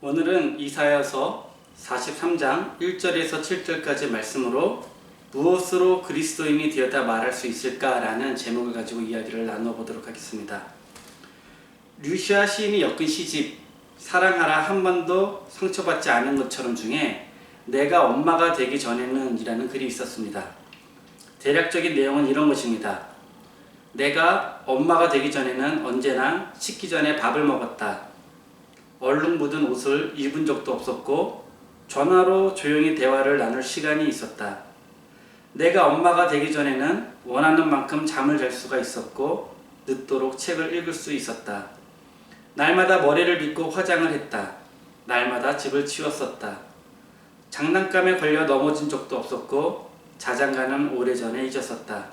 오늘은 이사야서 43장 1절에서 7절까지 말씀으로 무엇으로 그리스도인이 되었다 말할 수 있을까라는 제목을 가지고 이야기를 나눠보도록 하겠습니다. 류시아 시인이 엮은 시집 사랑하라 한 번도 상처받지 않은 것처럼 중에 내가 엄마가 되기 전에는 이라는 글이 있었습니다. 대략적인 내용은 이런 것입니다. 내가 엄마가 되기 전에는 언제나 씻기 전에 밥을 먹었다. 얼룩 묻은 옷을 입은 적도 없었고 전화로 조용히 대화를 나눌 시간이 있었다. 내가 엄마가 되기 전에는 원하는 만큼 잠을 잘 수가 있었고 늦도록 책을 읽을 수 있었다. 날마다 머리를 빗고 화장을 했다. 날마다 집을 치웠었다. 장난감에 걸려 넘어진 적도 없었고 자장가는 오래전에 잊었었다.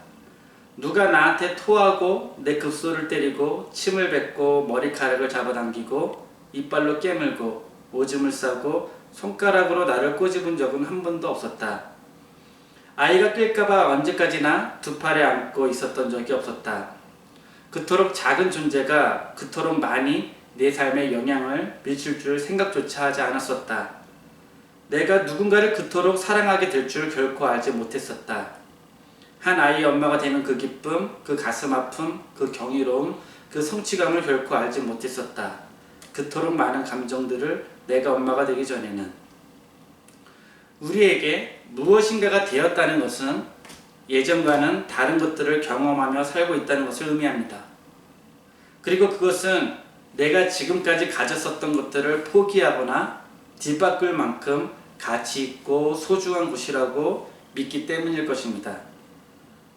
누가 나한테 토하고 내 급소를 때리고 침을 뱉고 머리카락을 잡아당기고 이빨로 깨물고 오줌을 싸고 손가락으로 나를 꼬집은 적은 한 번도 없었다. 아이가 낄까봐 언제까지나 두 팔에 안고 있었던 적이 없었다. 그토록 작은 존재가 그토록 많이 내 삶에 영향을 미칠 줄 생각조차 하지 않았었다. 내가 누군가를 그토록 사랑하게 될 줄 결코 알지 못했었다. 한 아이의 엄마가 되는 그 기쁨, 그 가슴 아픔, 그 경이로움, 그 성취감을 결코 알지 못했었다. 그토록 많은 감정들을 내가 엄마가 되기 전에는. 우리에게 무엇인가가 되었다는 것은 예전과는 다른 것들을 경험하며 살고 있다는 것을 의미합니다. 그리고 그것은 내가 지금까지 가졌었던 것들을 포기하거나 뒤바꿀 만큼 가치 있고 소중한 것이라고 믿기 때문일 것입니다.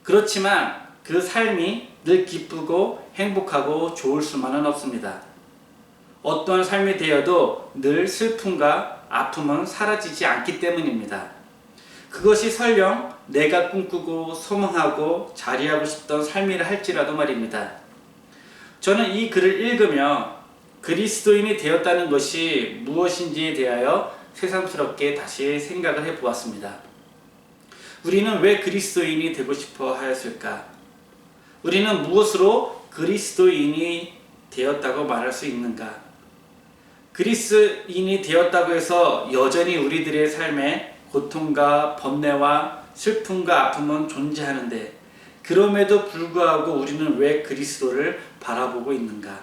그렇지만 그 삶이 늘 기쁘고 행복하고 좋을 수만은 없습니다. 어떠한 삶이 되어도 늘 슬픔과 아픔은 사라지지 않기 때문입니다. 그것이 설령 내가 꿈꾸고 소망하고 자리하고 싶던 삶이라 할지라도 말입니다. 저는 이 글을 읽으며 그리스도인이 되었다는 것이 무엇인지에 대하여 새삼스럽게 다시 생각을 해보았습니다. 우리는 왜 그리스도인이 되고 싶어 하였을까? 우리는 무엇으로 그리스도인이 되었다고 말할 수 있는가? 그리스도인이 되었다고 해서 여전히 우리들의 삶에 고통과 번뇌와 슬픔과 아픔은 존재하는데 그럼에도 불구하고 우리는 왜 그리스도를 바라보고 있는가?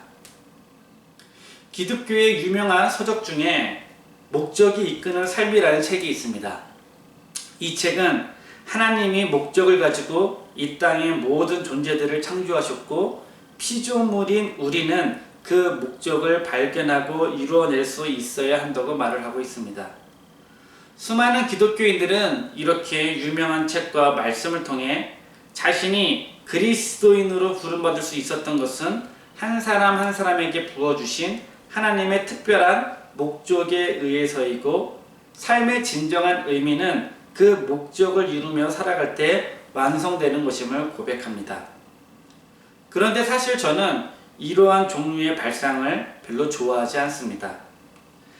기독교의 유명한 서적 중에 목적이 이끄는 삶이라는 책이 있습니다. 이 책은 하나님이 목적을 가지고 이 땅의 모든 존재들을 창조하셨고 피조물인 우리는 그 목적을 발견하고 이루어낼 수 있어야 한다고 말을 하고 있습니다. 수많은 기독교인들은 이렇게 유명한 책과 말씀을 통해 자신이 그리스도인으로 부름받을 수 있었던 것은 한 사람 한 사람에게 부어주신 하나님의 특별한 목적에 의해서이고 삶의 진정한 의미는 그 목적을 이루며 살아갈 때 완성되는 것임을 고백합니다. 그런데 사실 저는 이러한 종류의 발상을 별로 좋아하지 않습니다.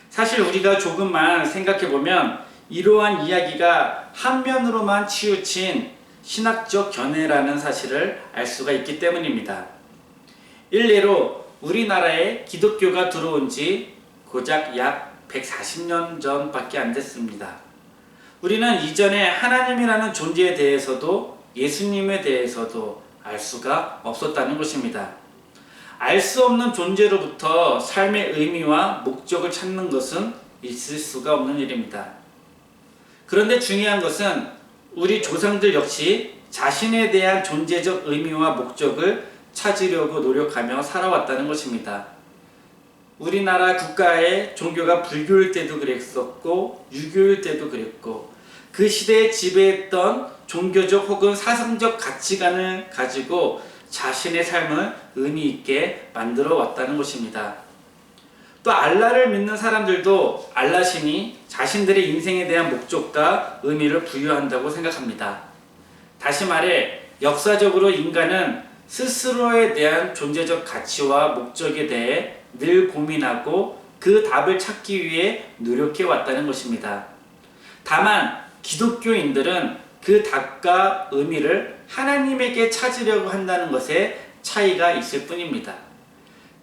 사실 우리가 조금만 생각해보면 이러한 이야기가 한 면으로만 치우친 신학적 견해라는 사실을 알 수가 있기 때문입니다. 일례로 우리나라에 기독교가 들어온 지 고작 약 140년 전밖에 안 됐습니다. 우리는 이전에 하나님이라는 존재에 대해서도 예수님에 대해서도 알 수가 없었다는 것입니다. 알 수 없는 존재로부터 삶의 의미와 목적을 찾는 것은 있을 수가 없는 일입니다. 그런데 중요한 것은 우리 조상들 역시 자신에 대한 존재적 의미와 목적을 찾으려고 노력하며 살아왔다는 것입니다. 우리나라 국가의 종교가 불교일 때도 그랬었고 유교일 때도 그랬고 그 시대에 지배했던 종교적 혹은 사상적 가치관을 가지고 자신의 삶을 의미 있게 만들어 왔다는 것입니다. 또 알라를 믿는 사람들도 알라신이 자신들의 인생에 대한 목적과 의미를 부여한다고 생각합니다. 다시 말해 역사적으로 인간은 스스로에 대한 존재적 가치와 목적에 대해 늘 고민하고 그 답을 찾기 위해 노력해 왔다는 것입니다. 다만 기독교인들은 그 답과 의미를 하나님에게 찾으려고 한다는 것에 차이가 있을 뿐입니다.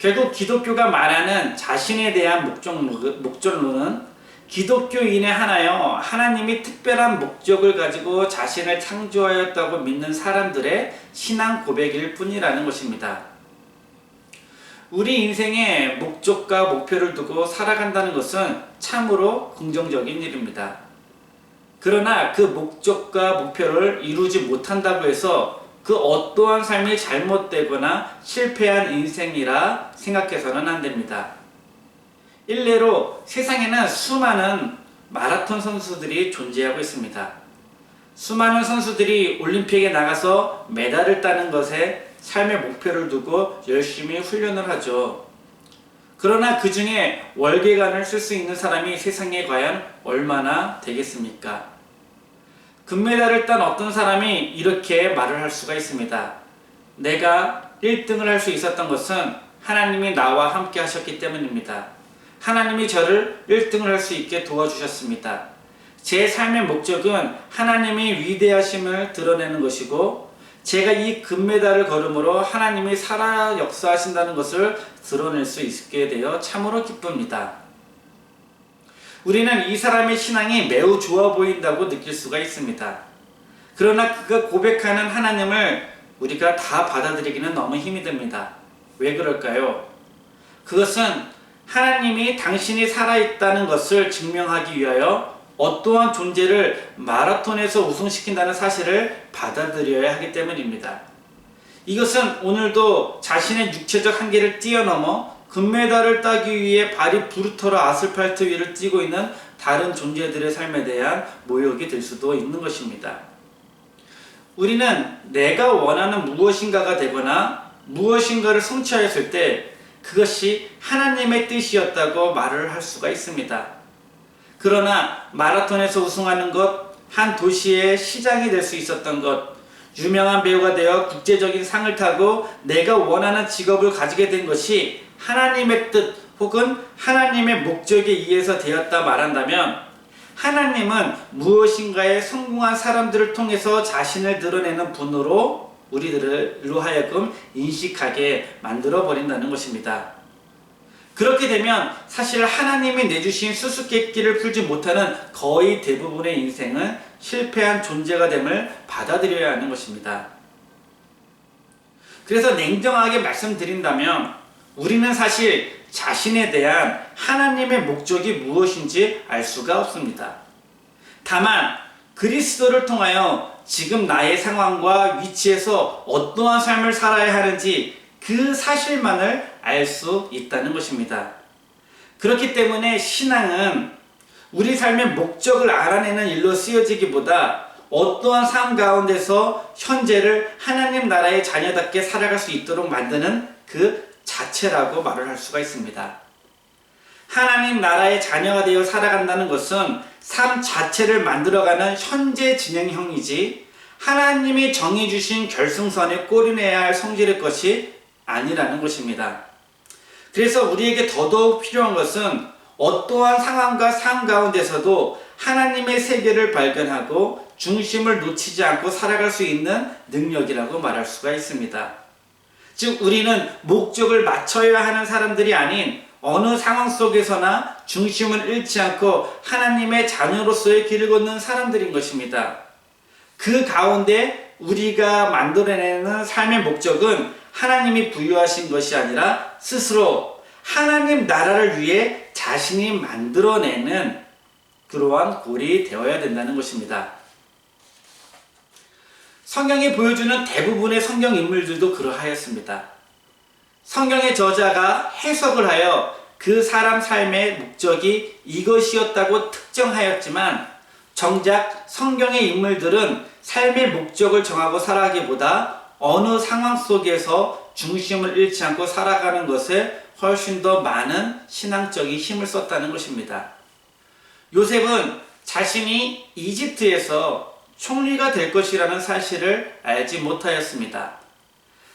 결국 기독교가 말하는 자신에 대한 목적론은 기독교인의 하나요 하나님이 특별한 목적을 가지고 자신을 창조하였다고 믿는 사람들의 신앙 고백일 뿐이라는 것입니다. 우리 인생에 목적과 목표를 두고 살아간다는 것은 참으로 긍정적인 일입니다. 그러나 그 목적과 목표를 이루지 못한다고 해서 그 어떠한 삶이 잘못되거나 실패한 인생이라 생각해서는 안 됩니다. 일례로 세상에는 수많은 마라톤 선수들이 존재하고 있습니다. 수많은 선수들이 올림픽에 나가서 메달을 따는 것에 삶의 목표를 두고 열심히 훈련을 하죠. 그러나 그 중에 월계관을 쓸 수 있는 사람이 세상에 과연 얼마나 되겠습니까? 금메달을 딴 어떤 사람이 이렇게 말을 할 수가 있습니다. 내가 1등을 할 수 있었던 것은 하나님이 나와 함께 하셨기 때문입니다. 하나님이 저를 1등을 할 수 있게 도와주셨습니다. 제 삶의 목적은 하나님이 위대하심을 드러내는 것이고 제가 이 금메달을 걸음으로 하나님이 살아 역사하신다는 것을 드러낼 수 있게 되어 참으로 기쁩니다. 우리는 이 사람의 신앙이 매우 좋아 보인다고 느낄 수가 있습니다. 그러나 그가 고백하는 하나님을 우리가 다 받아들이기는 너무 힘이 듭니다. 왜 그럴까요? 그것은 하나님이 당신이 살아있다는 것을 증명하기 위하여 어떠한 존재를 마라톤에서 우승시킨다는 사실을 받아들여야 하기 때문입니다. 이것은 오늘도 자신의 육체적 한계를 뛰어넘어 금메달을 따기 위해 발이 부르터러 아스팔트 위를 뛰고 있는 다른 존재들의 삶에 대한 모욕이 될 수도 있는 것입니다. 우리는 내가 원하는 무엇인가가 되거나 무엇인가를 성취하였을 때 그것이 하나님의 뜻이었다고 말을 할 수가 있습니다. 그러나 마라톤에서 우승하는 것, 한 도시의 시장이 될 수 있었던 것, 유명한 배우가 되어 국제적인 상을 타고 내가 원하는 직업을 가지게 된 것이 하나님의 뜻 혹은 하나님의 목적에 의해서 되었다 말한다면 하나님은 무엇인가에 성공한 사람들을 통해서 자신을 드러내는 분으로 우리들로 하여금 인식하게 만들어 버린다는 것입니다. 그렇게 되면 사실 하나님이 내주신 수수께끼를 풀지 못하는 거의 대부분의 인생은 실패한 존재가 됨을 받아들여야 하는 것입니다. 그래서 냉정하게 말씀드린다면 우리는 사실 자신에 대한 하나님의 목적이 무엇인지 알 수가 없습니다. 다만 그리스도를 통하여 지금 나의 상황과 위치에서 어떠한 삶을 살아야 하는지 그 사실만을 알 수 있다는 것입니다. 그렇기 때문에 신앙은 우리 삶의 목적을 알아내는 일로 쓰여지기보다 어떠한 삶 가운데서 현재를 하나님 나라의 자녀답게 살아갈 수 있도록 만드는 그 자체라고 말을 할 수가 있습니다. 하나님 나라의 자녀가 되어 살아간다는 것은 삶 자체를 만들어가는 현재 진행형이지 하나님이 정해주신 결승선에 꼬리내야 할 성질의 것이 아니라는 것입니다. 그래서 우리에게 더더욱 필요한 것은 어떠한 상황과 삶 가운데서도 하나님의 세계를 발견하고 중심을 놓치지 않고 살아갈 수 있는 능력이라고 말할 수가 있습니다. 즉 우리는 목적을 맞춰야 하는 사람들이 아닌 어느 상황 속에서나 중심을 잃지 않고 하나님의 자녀로서의 길을 걷는 사람들인 것입니다. 그 가운데 우리가 만들어내는 삶의 목적은 하나님이 부여하신 것이 아니라 스스로 하나님 나라를 위해 자신이 만들어내는 그러한 꼴이 되어야 된다는 것입니다. 성경이 보여주는 대부분의 성경 인물들도 그러하였습니다. 성경의 저자가 해석을 하여 그 사람 삶의 목적이 이것이었다고 특정하였지만 정작 성경의 인물들은 삶의 목적을 정하고 살아가기보다 어느 상황 속에서 중심을 잃지 않고 살아가는 것에 훨씬 더 많은 신앙적인 힘을 썼다는 것입니다. 요셉은 자신이 이집트에서 총리가 될 것이라는 사실을 알지 못하였습니다.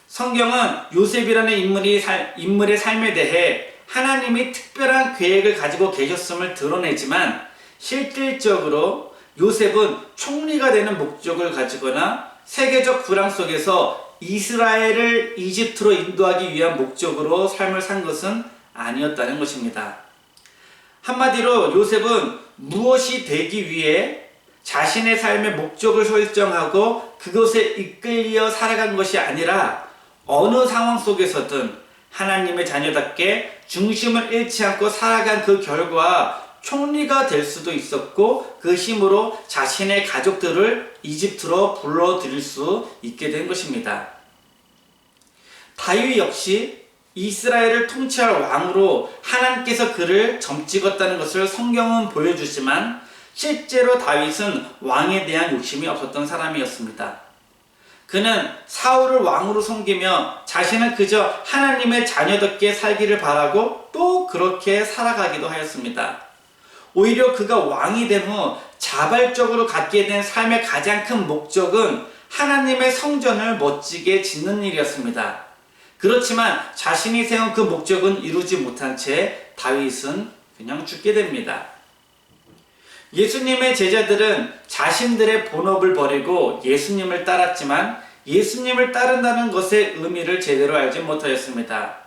성경은 요셉이라는 인물의 삶에 대해 하나님이 특별한 계획을 가지고 계셨음을 드러내지만 실질적으로 요셉은 총리가 되는 목적을 가지거나 세계적 불황 속에서 이스라엘을 이집트로 인도하기 위한 목적으로 삶을 산 것은 아니었다는 것입니다. 한마디로 요셉은 무엇이 되기 위해 자신의 삶의 목적을 설정하고 그것에 이끌려 살아간 것이 아니라 어느 상황 속에서든 하나님의 자녀답게 중심을 잃지 않고 살아간 그 결과 총리가 될 수도 있었고 그 힘으로 자신의 가족들을 이집트로 불러들일 수 있게 된 것입니다. 다윗 역시 이스라엘을 통치할 왕으로 하나님께서 그를 점찍었다는 것을 성경은 보여주지만 실제로 다윗은 왕에 대한 욕심이 없었던 사람이었습니다. 그는 사울을 왕으로 섬기며 자신은 그저 하나님의 자녀답게 살기를 바라고 또 그렇게 살아가기도 하였습니다. 오히려 그가 왕이 된 후 자발적으로 갖게 된 삶의 가장 큰 목적은 하나님의 성전을 멋지게 짓는 일이었습니다. 그렇지만 자신이 세운 그 목적은 이루지 못한 채 다윗은 그냥 죽게 됩니다. 예수님의 제자들은 자신들의 본업을 버리고 예수님을 따랐지만 예수님을 따른다는 것의 의미를 제대로 알지 못하였습니다.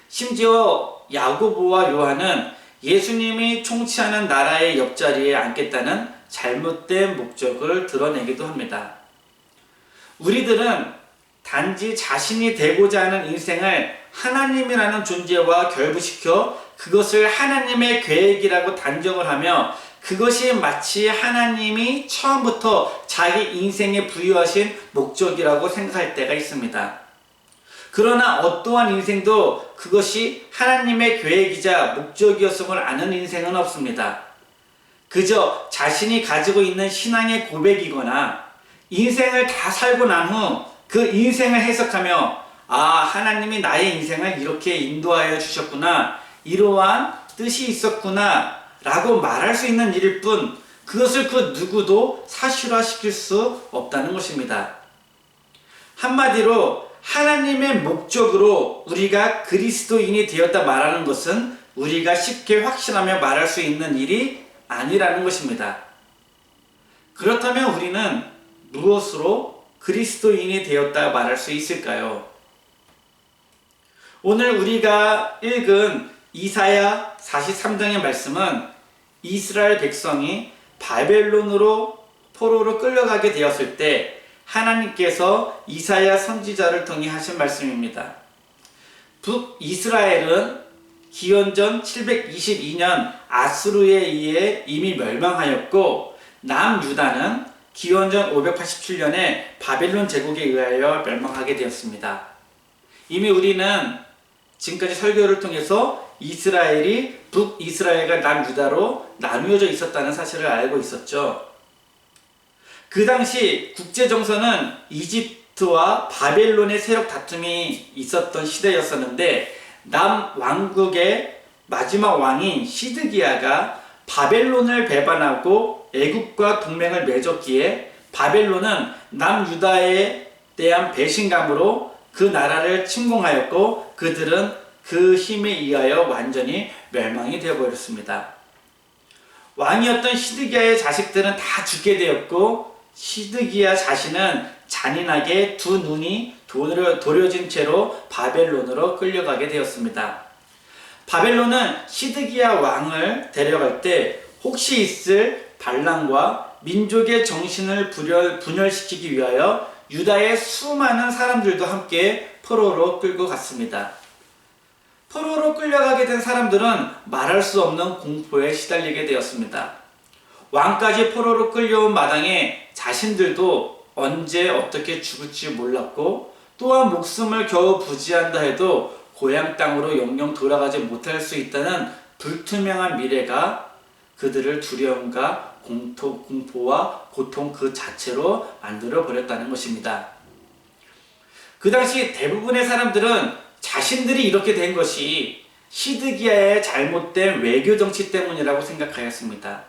심지어 야고보와 요한은 예수님이 통치하는 나라의 옆자리에 앉겠다는 잘못된 목적을 드러내기도 합니다. 우리들은 단지 자신이 되고자 하는 인생을 하나님이라는 존재와 결부시켜 그것을 하나님의 계획이라고 단정을 하며 그것이 마치 하나님이 처음부터 자기 인생에 부여하신 목적이라고 생각할 때가 있습니다. 그러나 어떠한 인생도 그것이 하나님의 계획이자 목적이었음을 아는 인생은 없습니다. 그저 자신이 가지고 있는 신앙의 고백이거나 인생을 다 살고 난 후 그 인생을 해석하며 하나님이 나의 인생을 이렇게 인도하여 주셨구나, 이러한 뜻이 있었구나 라고 말할 수 있는 일일 뿐 그것을 그 누구도 사실화시킬 수 없다는 것입니다. 한마디로 하나님의 목적으로 우리가 그리스도인이 되었다 말하는 것은 우리가 쉽게 확신하며 말할 수 있는 일이 아니라는 것입니다. 그렇다면 우리는 무엇으로 그리스도인이 되었다 말할 수 있을까요? 오늘 우리가 읽은 이사야 43장의 말씀은 이스라엘 백성이 바벨론으로 포로로 끌려가게 되었을 때 하나님께서 이사야 선지자를 통해 하신 말씀입니다. 북이스라엘은 기원전 722년 아수르에 의해 이미 멸망하였고 남유다는 기원전 587년에 바벨론 제국에 의하여 멸망하게 되었습니다. 이미 우리는 지금까지 설교를 통해서 이스라엘이 북이스라엘과 남유다로 나누어져 있었다는 사실을 알고 있었죠. 그 당시 국제정서는 이집트와 바벨론의 세력 다툼이 있었던 시대였었는데 남왕국의 마지막 왕인 시드기야가 바벨론을 배반하고 애굽과 동맹을 맺었기에 바벨론은 남유다에 대한 배신감으로 그 나라를 침공하였고 그들은 그 힘에 의하여 완전히 멸망이 되어버렸습니다. 왕이었던 시드기야의 자식들은 다 죽게 되었고 시드기야 자신은 잔인하게 두 눈이 도려진 채로 바벨론으로 끌려가게 되었습니다. 바벨론은 시드기야 왕을 데려갈 때 혹시 있을 반란과 민족의 정신을 분열시키기 위하여 유다의 수많은 사람들도 함께 포로로 끌고 갔습니다. 포로로 끌려가게 된 사람들은 말할 수 없는 공포에 시달리게 되었습니다. 왕까지 포로로 끌려온 마당에 자신들도 언제 어떻게 죽을지 몰랐고 또한 목숨을 겨우 부지한다 해도 고향 땅으로 영영 돌아가지 못할 수 있다는 불투명한 미래가 그들을 두려움과 공포와 고통 그 자체로 만들어 버렸다는 것입니다. 그 당시 대부분의 사람들은 자신들이 이렇게 된 것이 시드기야의 잘못된 외교 정치 때문이라고 생각하였습니다.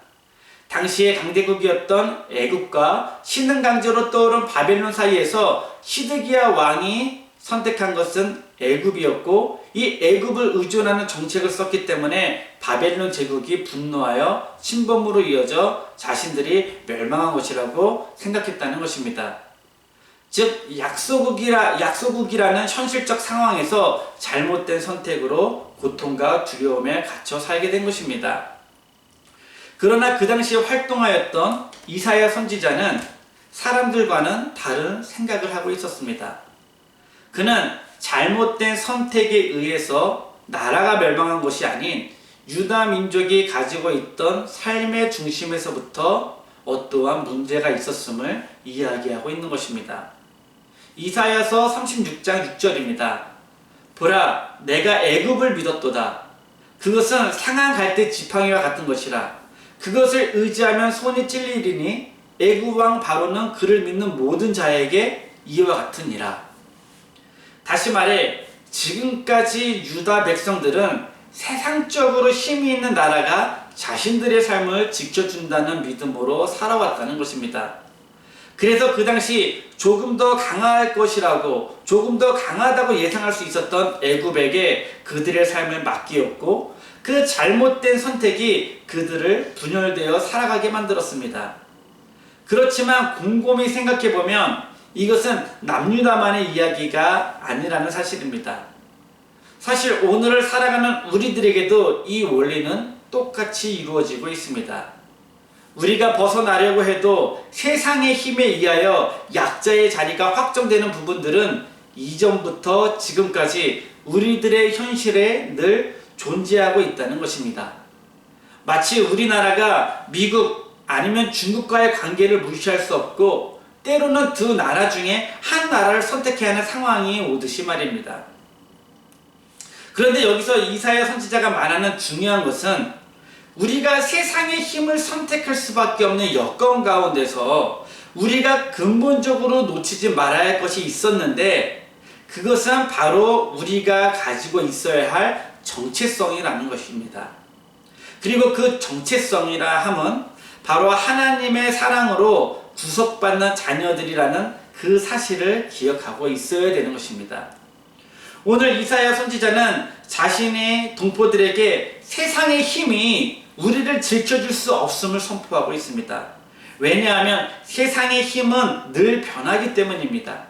당시의 강대국이었던 애굽과 신흥 강자로 떠오른 바벨론 사이에서 시드기야 왕이 선택한 것은 애굽이었고 이 애굽을 의존하는 정책을 썼기 때문에 바벨론 제국이 분노하여 침범으로 이어져 자신들이 멸망한 것이라고 생각했다는 것입니다. 즉 약소국이라는 현실적 상황에서 잘못된 선택으로 고통과 두려움에 갇혀 살게 된 것입니다. 그러나 그 당시에 활동하였던 이사야 선지자는 사람들과는 다른 생각을 하고 있었습니다. 그는 잘못된 선택에 의해서 나라가 멸망한 것이 아닌 유다 민족이 가지고 있던 삶의 중심에서부터 어떠한 문제가 있었음을 이야기하고 있는 것입니다. 이사야서 36장 6절입니다. 보라, 내가 애굽을 믿었도다. 그것은 상한 갈대 지팡이와 같은 것이라. 그것을 의지하면 손이 찔리리니 애굽 왕 바로는 그를 믿는 모든 자에게 이와 같으니라. 다시 말해, 지금까지 유다 백성들은 세상적으로 힘이 있는 나라가 자신들의 삶을 지켜준다는 믿음으로 살아왔다는 것입니다. 그래서 그 당시 조금 더 강할 것이라고, 조금 더 강하다고 예상할 수 있었던 애굽에게 그들의 삶을 맡기었고, 그 잘못된 선택이 그들을 분열되어 살아가게 만들었습니다. 그렇지만 곰곰이 생각해보면 이것은 남유다만의 이야기가 아니라는 사실입니다. 사실 오늘을 살아가는 우리들에게도 이 원리는 똑같이 이루어지고 있습니다. 우리가 벗어나려고 해도 세상의 힘에 의하여 약자의 자리가 확정되는 부분들은 이전부터 지금까지 우리들의 현실에 늘 존재하고 있다는 것입니다. 마치 우리나라가 미국 아니면 중국과의 관계를 무시할 수 없고 때로는 두 나라 중에 한 나라를 선택해야 하는 상황이 오듯이 말입니다. 그런데 여기서 이사야 선지자가 말하는 중요한 것은 우리가 세상의 힘을 선택할 수밖에 없는 여건 가운데서 우리가 근본적으로 놓치지 말아야 할 것이 있었는데 그것은 바로 우리가 가지고 있어야 할 정체성이라는 것입니다. 그리고 그 정체성이라 함은 바로 하나님의 사랑으로 구속받는 자녀들이라는 그 사실을 기억하고 있어야 되는 것입니다. 오늘 이사야 선지자는 자신의 동포들에게 세상의 힘이 우리를 지켜줄 수 없음을 선포하고 있습니다. 왜냐하면 세상의 힘은 늘 변하기 때문입니다.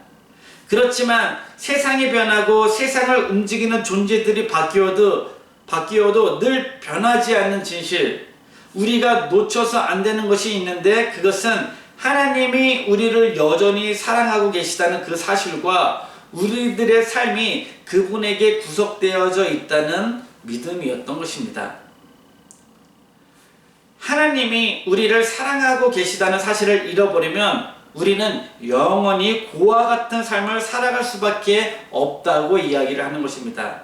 그렇지만 세상이 변하고 세상을 움직이는 존재들이 바뀌어도 늘 변하지 않는 진실, 우리가 놓쳐서 안 되는 것이 있는데 그것은 하나님이 우리를 여전히 사랑하고 계시다는 그 사실과 우리들의 삶이 그분에게 구속되어져 있다는 믿음이었던 것입니다. 하나님이 우리를 사랑하고 계시다는 사실을 잃어버리면 우리는 영원히 고와 같은 삶을 살아갈 수밖에 없다고 이야기를 하는 것입니다.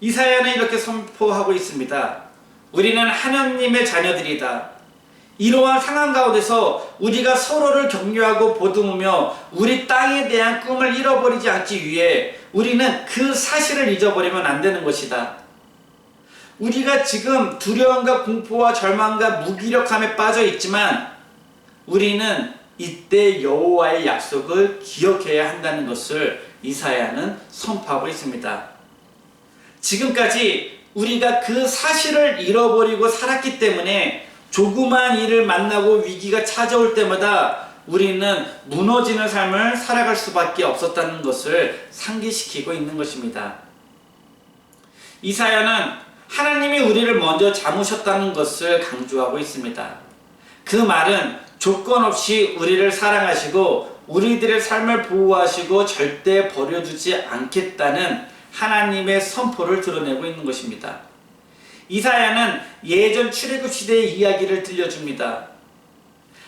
이사야는 이렇게 선포하고 있습니다. 우리는 하나님의 자녀들이다. 이러한 상황 가운데서 우리가 서로를 격려하고 보듬으며 우리 땅에 대한 꿈을 잃어버리지 않기 위해 우리는 그 사실을 잊어버리면 안 되는 것이다. 우리가 지금 두려움과 공포와 절망과 무기력함에 빠져 있지만 우리는 이때 여호와의 약속을 기억해야 한다는 것을 이사야는 선포하고 있습니다. 지금까지 우리가 그 사실을 잃어버리고 살았기 때문에 조그만 일을 만나고 위기가 찾아올 때마다 우리는 무너지는 삶을 살아갈 수밖에 없었다는 것을 상기시키고 있는 것입니다. 이사야는 하나님이 우리를 먼저 잡으셨다는 것을 강조하고 있습니다. 그 말은 조건 없이 우리를 사랑하시고 우리들의 삶을 보호하시고 절대 버려두지 않겠다는 하나님의 선포를 드러내고 있는 것입니다. 이사야는 예전 출애굽 시대의 이야기를 들려줍니다.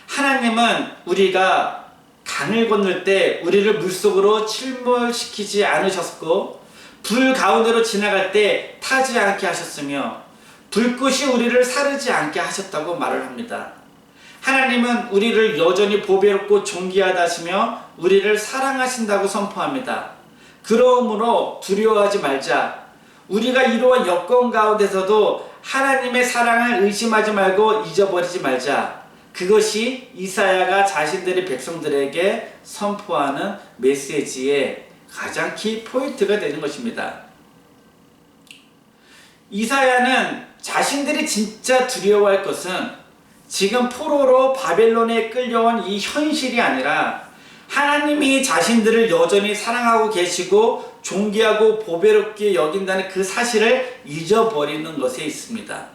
하나님은 우리가 강을 건널 때 우리를 물속으로 침몰시키지 않으셨고 불 가운데로 지나갈 때 타지 않게 하셨으며 불꽃이 우리를 사르지 않게 하셨다고 말을 합니다. 하나님은 우리를 여전히 보배롭고 존귀하다 하시며 우리를 사랑하신다고 선포합니다. 그러므로 두려워하지 말자. 우리가 이러한 여건 가운데서도 하나님의 사랑을 의심하지 말고 잊어버리지 말자. 그것이 이사야가 자신들의 백성들에게 선포하는 메시지의 가장 키 포인트가 되는 것입니다. 이사야는 자신들이 진짜 두려워할 것은 지금 포로로 바벨론에 끌려온 이 현실이 아니라 하나님이 자신들을 여전히 사랑하고 계시고 존귀하고 보배롭게 여긴다는 그 사실을 잊어버리는 것에 있습니다.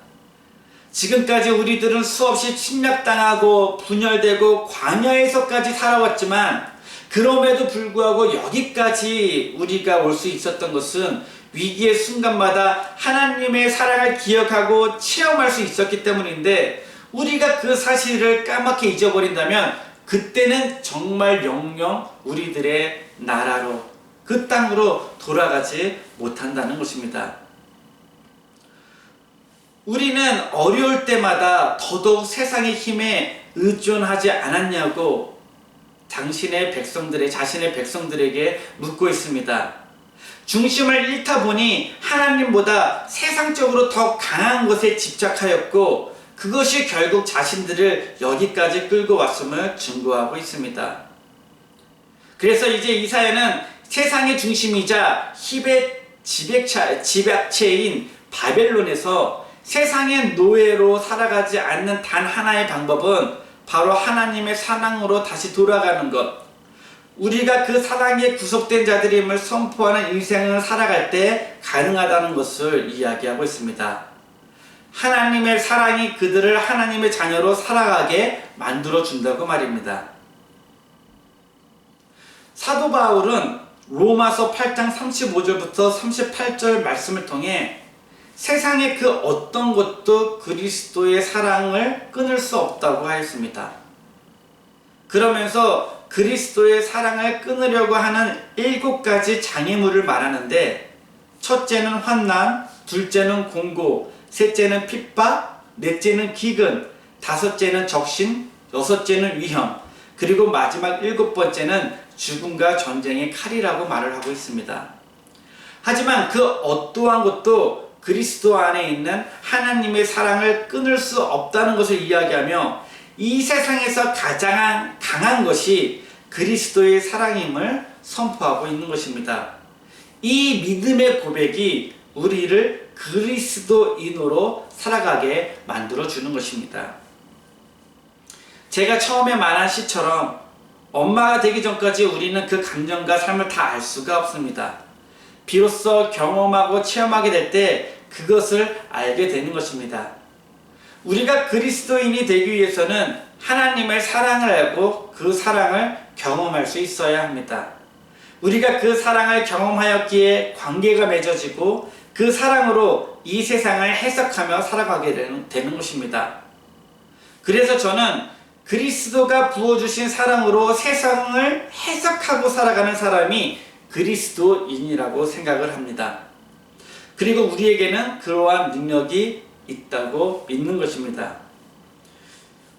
지금까지 우리들은 수없이 침략당하고 분열되고 광야에서까지 살아왔지만 그럼에도 불구하고 여기까지 우리가 올 수 있었던 것은 위기의 순간마다 하나님의 사랑을 기억하고 체험할 수 있었기 때문인데, 우리가 그 사실을 까맣게 잊어버린다면 그때는 정말 영영 우리들의 나라로, 그 땅으로 돌아가지 못한다는 것입니다. 우리는 어려울 때마다 더더욱 세상의 힘에 의존하지 않았냐고 자신의 백성들에게 묻고 있습니다. 중심을 잃다 보니 하나님보다 세상적으로 더 강한 것에 집착하였고, 그것이 결국 자신들을 여기까지 끌고 왔음을 증거하고 있습니다. 그래서 이제 이사야는 세상의 중심이자 힘의 집약체인 바벨론에서 세상의 노예로 살아가지 않는 단 하나의 방법은 바로 하나님의 사랑으로 다시 돌아가는 것, 우리가 그 사랑에 구속된 자들임을 선포하는 인생을 살아갈 때 가능하다는 것을 이야기하고 있습니다. 하나님의 사랑이 그들을 하나님의 자녀로 살아가게 만들어준다고 말입니다. 사도 바울은 로마서 8장 35절부터 38절 말씀을 통해 세상의 그 어떤 것도 그리스도의 사랑을 끊을 수 없다고 하였습니다. 그러면서 그리스도의 사랑을 끊으려고 하는 7가지 장애물을 말하는데, 첫째는 환난, 둘째는 공고, 셋째는 핍박, 넷째는 기근, 다섯째는 적신, 여섯째는 위험, 그리고 마지막 7번째는 죽음과 전쟁의 칼이라고 말을 하고 있습니다. 하지만 그 어떠한 것도 그리스도 안에 있는 하나님의 사랑을 끊을 수 없다는 것을 이야기하며, 이 세상에서 가장 강한 것이 그리스도의 사랑임을 선포하고 있는 것입니다. 이 믿음의 고백이 우리를 그리스도인으로 살아가게 만들어주는 것입니다. 제가 처음에 말한 시처럼 엄마가 되기 전까지 우리는 그 감정과 삶을 다 알 수가 없습니다. 비로소 경험하고 체험하게 될 때 그것을 알게 되는 것입니다. 우리가 그리스도인이 되기 위해서는 하나님의 사랑을 알고 그 사랑을 경험할 수 있어야 합니다. 우리가 그 사랑을 경험하였기에 관계가 맺어지고 그 사랑으로 이 세상을 해석하며 살아가게 되는 것입니다. 그래서 저는 그리스도가 부어주신 사랑으로 세상을 해석하고 살아가는 사람이 그리스도인이라고 생각을 합니다. 그리고 우리에게는 그러한 능력이 있다고 믿는 것입니다.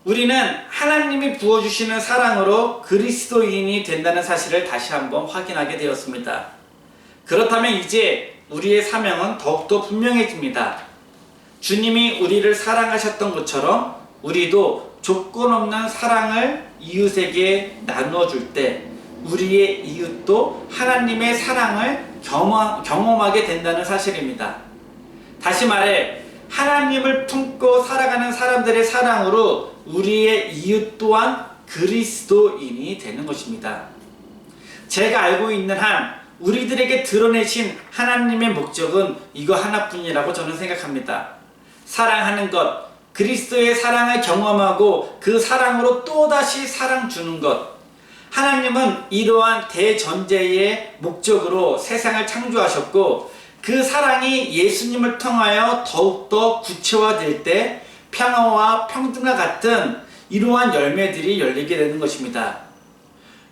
우리는 하나님이 부어주시는 사랑으로 그리스도인이 된다는 사실을 다시 한번 확인하게 되었습니다. 그렇다면 이제 우리의 사명은 더욱더 분명해집니다. 주님이 우리를 사랑하셨던 것처럼 우리도 조건 없는 사랑을 이웃에게 나누어줄 때 우리의 이웃도 하나님의 사랑을 경험하게 된다는 사실입니다. 다시 말해, 하나님을 품고 살아가는 사람들의 사랑으로 우리의 이웃 또한 그리스도인이 되는 것입니다. 제가 알고 있는 한 우리들에게 드러내신 하나님의 목적은 이거 하나뿐이라고 저는 생각합니다. 사랑하는 것, 그리스도의 사랑을 경험하고 그 사랑으로 또다시 사랑 주는 것. 하나님은 이러한 대전제의 목적으로 세상을 창조하셨고, 그 사랑이 예수님을 통하여 더욱더 구체화될 때 평화와 평등과 같은 이러한 열매들이 열리게 되는 것입니다.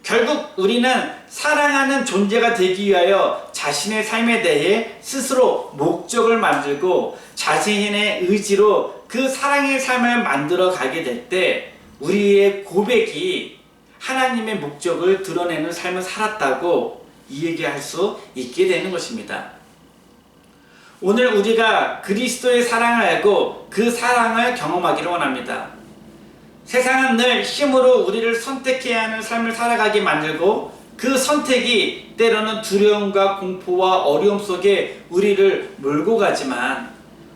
결국 우리는 사랑하는 존재가 되기 위하여 자신의 삶에 대해 스스로 목적을 만들고 자신의 의지로 그 사랑의 삶을 만들어 가게 될 때 우리의 고백이 하나님의 목적을 드러내는 삶을 살았다고 얘기할 수 있게 되는 것입니다. 오늘 우리가 그리스도의 사랑을 알고 그 사랑을 경험하기를 원합니다. 세상은 늘 힘으로 우리를 선택해야 하는 삶을 살아가게 만들고, 그 선택이 때로는 두려움과 공포와 어려움 속에 우리를 몰고 가지만,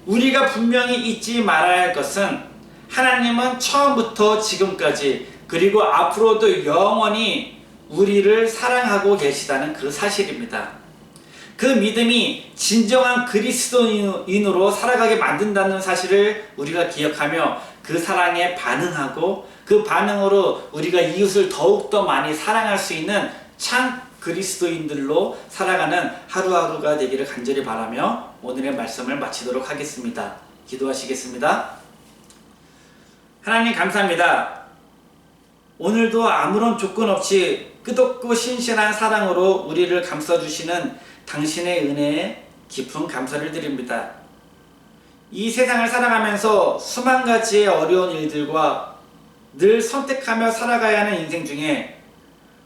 우리가 분명히 잊지 말아야 할 것은 하나님은 처음부터 지금까지 그리고 앞으로도 영원히 우리를 사랑하고 계시다는 그 사실입니다. 그 믿음이 진정한 그리스도인으로 살아가게 만든다는 사실을 우리가 기억하며 그 사랑에 반응하고 그 반응으로 우리가 이웃을 더욱더 많이 사랑할 수 있는 참 그리스도인들로 살아가는 하루하루가 되기를 간절히 바라며 오늘의 말씀을 마치도록 하겠습니다. 기도하시겠습니다. 하나님 감사합니다. 오늘도 아무런 조건 없이 끝없고 신실한 사랑으로 우리를 감싸주시는 당신의 은혜에 깊은 감사를 드립니다. 이 세상을 살아가면서 수만 가지의 어려운 일들과 늘 선택하며 살아가야 하는 인생 중에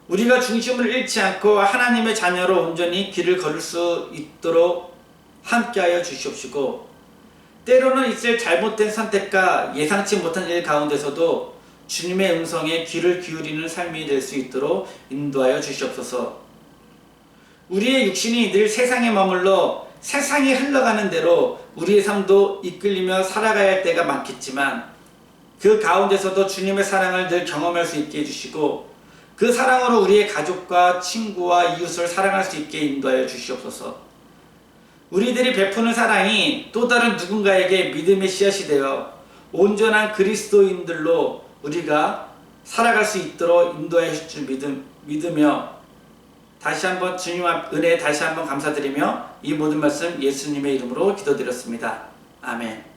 우리가 중심을 잃지 않고 하나님의 자녀로 온전히 길을 걸을 수 있도록 함께하여 주시옵시고, 때로는 있을 잘못된 선택과 예상치 못한 일 가운데서도 주님의 음성에 귀를 기울이는 삶이 될 수 있도록 인도하여 주시옵소서. 우리의 육신이 늘 세상에 머물러 세상이 흘러가는 대로 우리의 삶도 이끌리며 살아가야 할 때가 많겠지만, 그 가운데서도 주님의 사랑을 늘 경험할 수 있게 해주시고 그 사랑으로 우리의 가족과 친구와 이웃을 사랑할 수 있게 인도하여 주시옵소서. 우리들이 베푸는 사랑이 또 다른 누군가에게 믿음의 씨앗이 되어 온전한 그리스도인들로 우리가 살아갈 수 있도록 인도하여 주실 줄 믿으며 다시 한번 주님 앞 은혜에 다시 한번 감사드리며 이 모든 말씀 예수님의 이름으로 기도드렸습니다. 아멘.